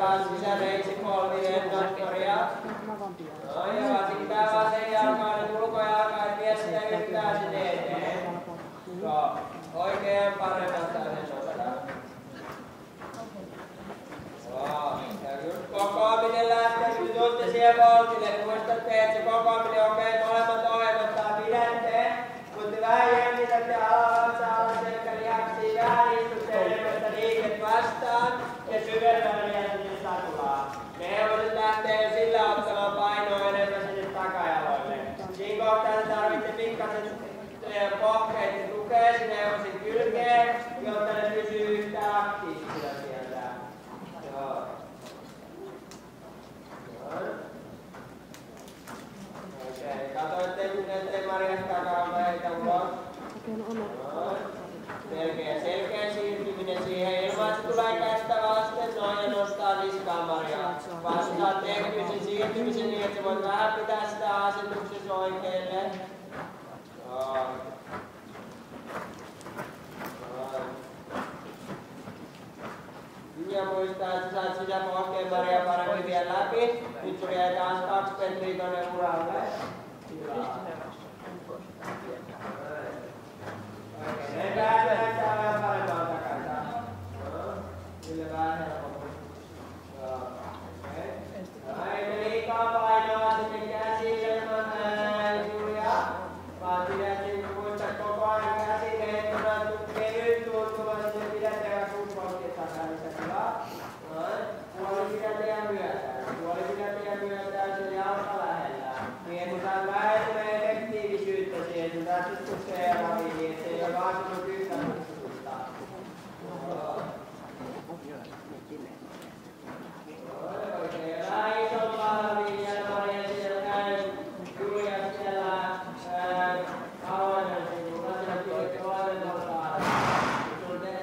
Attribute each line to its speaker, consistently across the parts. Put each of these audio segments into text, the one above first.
Speaker 1: taas sisäreiksi polvinen notkoria. No ja sitten vasen jalkainen ulkojalka, et vie sitä yhtään sinne eteen. No, oikein paremmasta sen nostaa. No, ja just kokoaminen lähtee, kun tuutte siihen voltille, niin muistatte, että se kokoaminen on okei, molemmat ohjelmattaa pidänteen. Mutta vähän jännitätte alavatsa alla selkälihaksia, vähän istutte enemmän liiket vastaan ja syvemmällä vielä sinne satulaa. Ne hevoset lähtee jo sillä ottamaan painoa enemmän sinne takajaloille. Siinä kohtaa tarvitsee pikkasen pohkeet ja tukea sinne hevosen kylkeen, jotta ne pysyy yhtä aktiivisina sieltä. Joo. Okei, katoitte, ettei Marjastakaan väitä ulos. Selkeä siirtyminen siihen. Ilman, että se tulee kästä vasten noin ja nostaa niskaan Marjaa. Vaan sä saat tehtyä sen siirtymisen niin, että sä voit vähän pitää sitä asetuksessa oikealle. Joo. Ja muistaa, että sä saat sitä pohkeen Marjaa paremmin vielä läpi. Nyt sun jäi taas 2 metriä tonne uralle. Ei vähän näyttää vähän parempaa takaisin. Kyllä vähän helpommin. Ei me liikaa painoa sinne käsille, Julia. Vaan pidätte muista koko ajan käsille, että on kevyt tuntuva, että pidätte vähän kumpolkien takaisin. Puoli pidätte ja myötään. Puoli pidätte ja myötään sen jalka lähellä. Niin että saat vähemmän efektiivisyyttä siihen, että tästä tukee raviin, niin ettei ole vaan sinun yhtä kutsutusta. Oikein vähän isompaa raviin vielä Maria siellä käy. Julia siellä avoimen sivulla, siellä pidetty toinen osaa.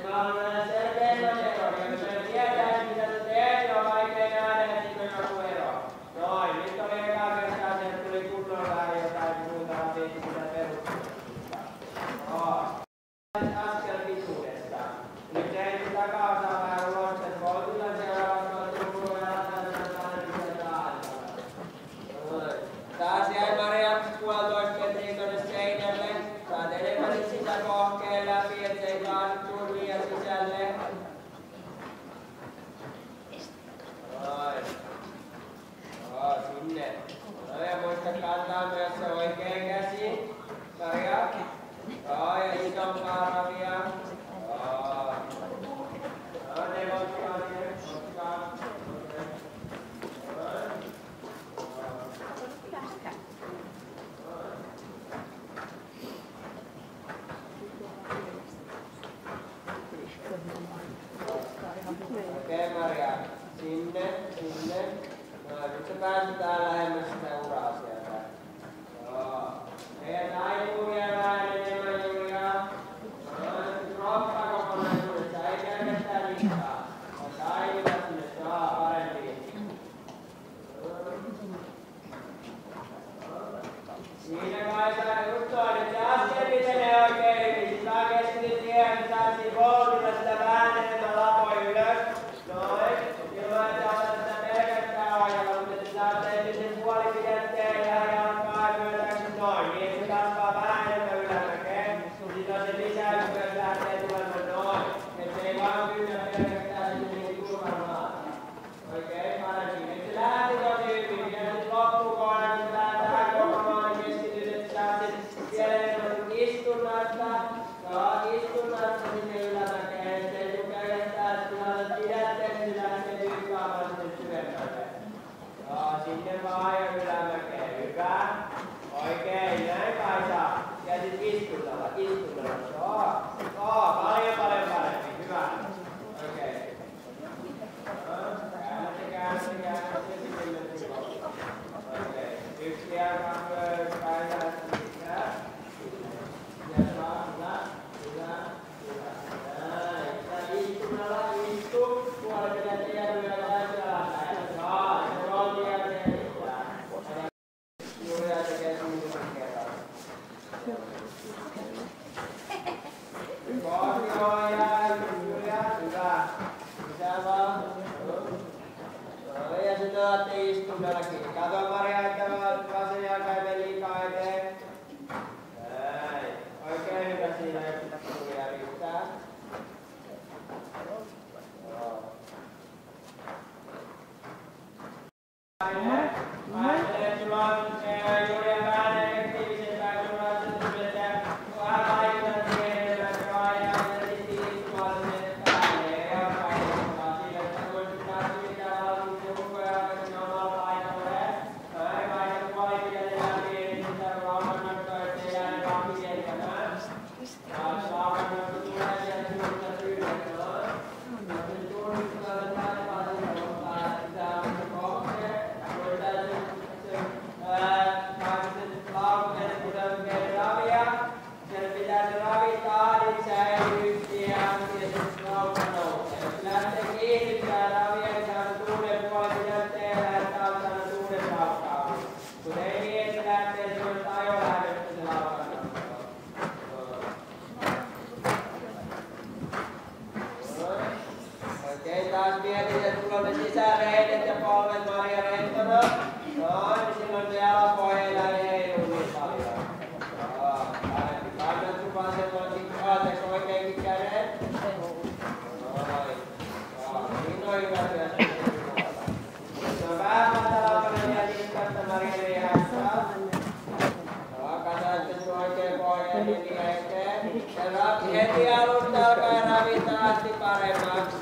Speaker 1: Mä haluan nähdä selkeämmän eron, ja jos en tietäisi mitä sä teet, niin on vaikea nähdä, että siinä on joku ero. Noin, nyt oli eka kertaa se, että tuli kunnon vähän jotain muuta raviin sitä perustusta. Askel pituudesta. Nyt ei takaosaa vähän ulos, että voltilla seuraavaksi on tullut ja laitetaan sieltä alta. Taas jäi Maria 1,5 metriä tonne seinälle. Saat enemmän sitä pohkeen läpi, ettei taas tuu liian sisälle. Noin. Sinne. No ja muista kantaa myös se oikein käsi. Maria. Ja isompaa ravia. Neloskaa sinne. Okei Maria. Sinne. No nyt sä pääsetään lähemmäs sitä uraa sieltä. Joo. Meidän taipuu vielä vähän enemmän Julia. Kroppa kokonaisuudessa, ei pelkästään niskaa. Taivita sinne saa paremmin. Siinä kai saa juttua, nyt se askel pitenee oikein hyvin. Sit vaan keskityt siihen, että saat siinä voltilla sitä vähän enemmän lapoja ylös. Noin. Ilman, että otat sitä pelkästään ohjalla, mutta että saat sen puoli pidettyä. saatte istumellakin. Kato Maria, että vasen jalka ei mene liikaa eteen. Näin. Oikein hyvä siinä, että kuulia riittää. Ajattelen, että sulla on juuri vähän efektiivisempää, kun sulla on se, että vähän vaikutat siihen enemmän, että raajaa ja sitten istumaan sinne päälle ja painotetaan sille, että voisit taas yrittää valmiiksi koko ajan, että ne on omalla painolle. Näin vaikka puolipidelle läpi, niin sitä laukannakka, ettei jääne vaan pidentämään. Taas laukannakka tulee sieltä suurta syydetään. Ja sitten suunnistetaan, että täältä vasemmalla ottaa, että tämä on se kohde. Sen pitää se ravitaadit säilyttää ja sitten lauka nousee. Jos lähtee kiihdyttää ravia, niin saa tuuden puolen pitää tehdä, että on saanut tuuden laukaa. Kun ei niin, että lähtee semmoista ajolähdöstä se lauka nousee. Okei, taas mietit, että sulla on ne sisäreidet ja polvet Maria reittona. No, niin silloin se jalapohjilla ei heilu niin paljon. Kannat sun vasemmaksi oikeinkin kädet. Noin. Niin on hyvä työstä. Se on vähän matalaukainen ja liikasta Maria liihättää. Katsaatte sun oikein pohjaan niin eteen. Ja heti alusta alkaen ravittaa asti paremmaksi.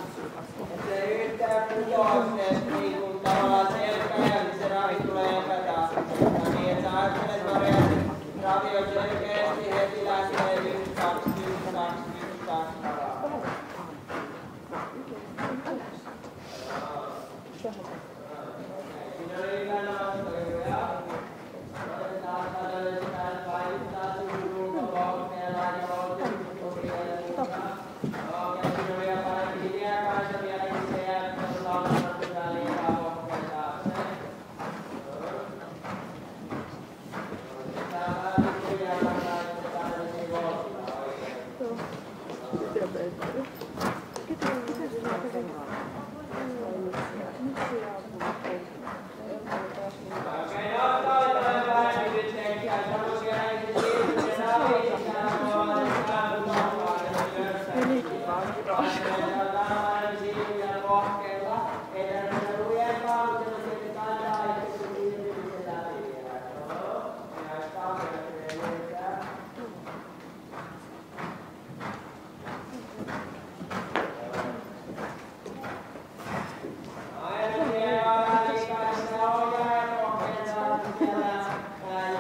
Speaker 1: Se yhtään kutoa niin kuin tavallaan selkä ja se ravi tulee epätasaisesti. Niin että sä ajattelet Maria, ravi on selkeästi heti lähtee 1, 2, 1, 2, 1, 2 paraa. Siinä oli hyvä nostohyvä. Otetaan tällainen sitä, että vaikuttaa sinun ulkopohkeella ja oltiin ja muuta. Ja siinä oli vielä parempi hiekkaista vieläkin se jää, että on lautana hyvää liikaa pohkeen taakse. Otetaan vähän pikkuja kantaa, että tänne niin volttaa oikein. Okei, otetaan vähän nyt tekijää. Semmoisia näitä siirtymiä raviittaa, kun on vähän mukavaa. Tällainen siirtyjä pohkeella. Ei tarvitse lujempaa, mutta se sitten kantaa itse kun siirtymisen läpi vielä. Ja jos kamerat yrittää. Aina siellä on vähän liikaa sitä ohjaa ja pohkeita siellä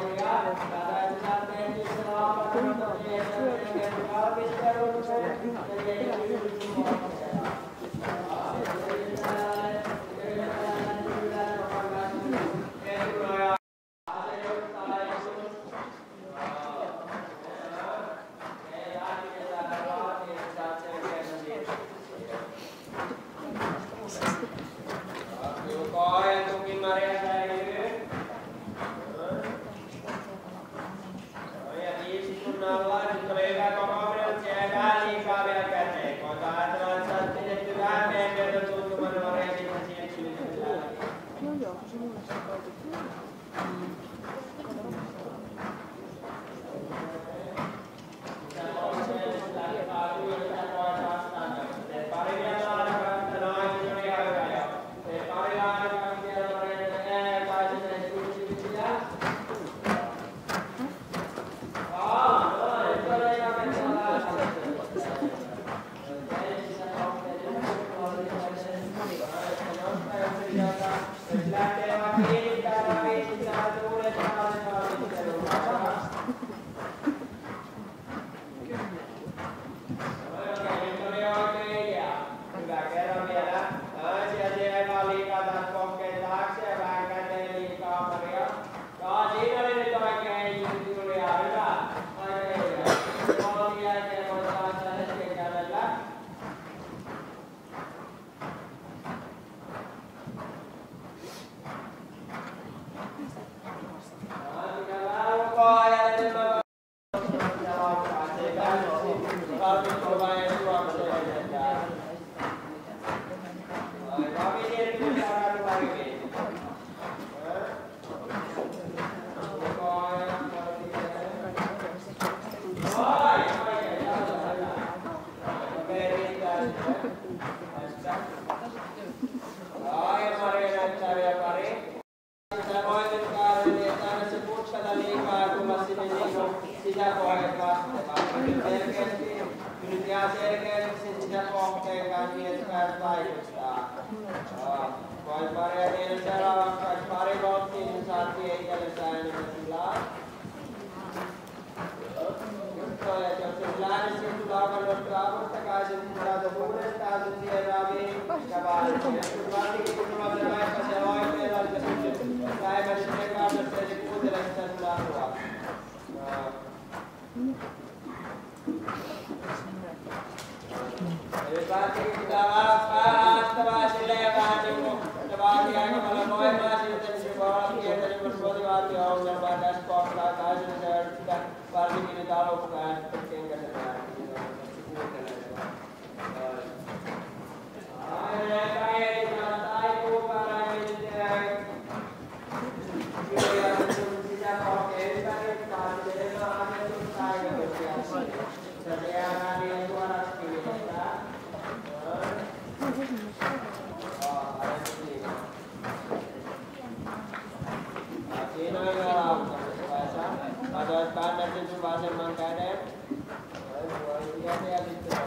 Speaker 1: Julia. Tätä saat tehty se laupata, mutta mielestäni valmistelun lähtee vaan kiinnittää raviin. Ja Maria näyttää vielä pari. Sä voitit Kaareli, että aina se putkata liikaa ja tulla sinne niinku sisäpohjat vastamaan. Nyt ihan selkeästi sen sisäpohjeen kanssa niin, että pääset vaikuttaa. Voit Maria tehdä seuraavaksi pari volttia, niin saatiin itsellensä enemmän tilaa. Että jos se lähde sitten laukannut avustakaa sen tilautu uudestaan sen siihen raviin ja vaaliin. Varsinkin kun sulla on se vaikka se oikealla, että sitten vähemmän sitten kannasta ja se kuuntelee sitä sun apua. Eli varsinkin pitää vähän haastavaa silleen ja vähän niinku se vaatii aika paljon voimaa siltä, niin se voi olla pientä niinku motivaatio-ongelmaa tässä kohtaa tai sitä varsinkin nyt aluksi vähän sitten kenkäsetään, niin se kuuntelee vaan. Aina päivitään taipuu paremmin kirjoitetun sisäpohjeen ympäri taas enemmän annetun taikotuksia. Se jäädään niin suoraksi kiinnittää. Siinä on jo lauttamista päässä. Katsoit kannatin sun vasemman käden. Ja sitten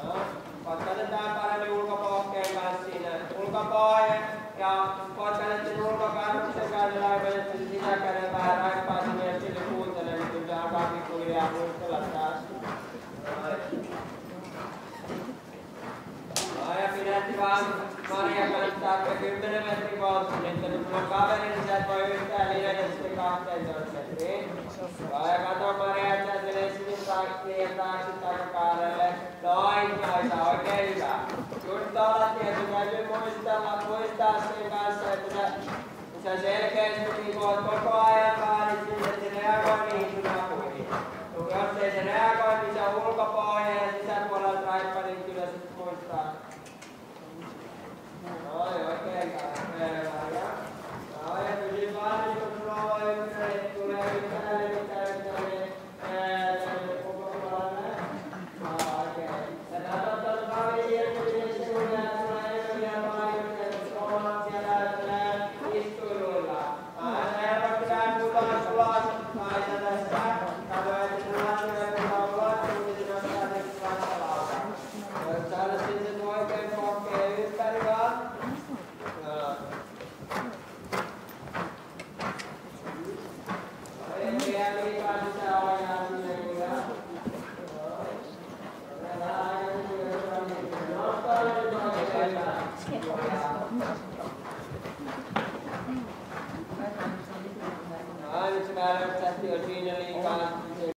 Speaker 1: on. Katsotaan paremmin ulkopohkeen kanssa siinä. Ulkopohje ja katsotaan ulkokannuksen kanssa lämpöisesti sisäkäden vähän raippaasi ja sille kuuntelee, niin kyllä se alkaa pikkuhiljaa muistella taas. Ja pidätti vaan Maria kannattaa 10 metrin poltsun, että nyt mulla on kaveri, niin sä et voi yhtään linetä sitten 12 metriin. Ja kato Maria, että sä menee sinne taakse takakaarelle. Noin, oikein hyvä. Just tuolla tietysti täytyy muistaa sen kanssa, että sä selkeästi niin oot koko ajan vaadit sinne, että se reagoi niihin sun apuihin. Jos ei se reagoi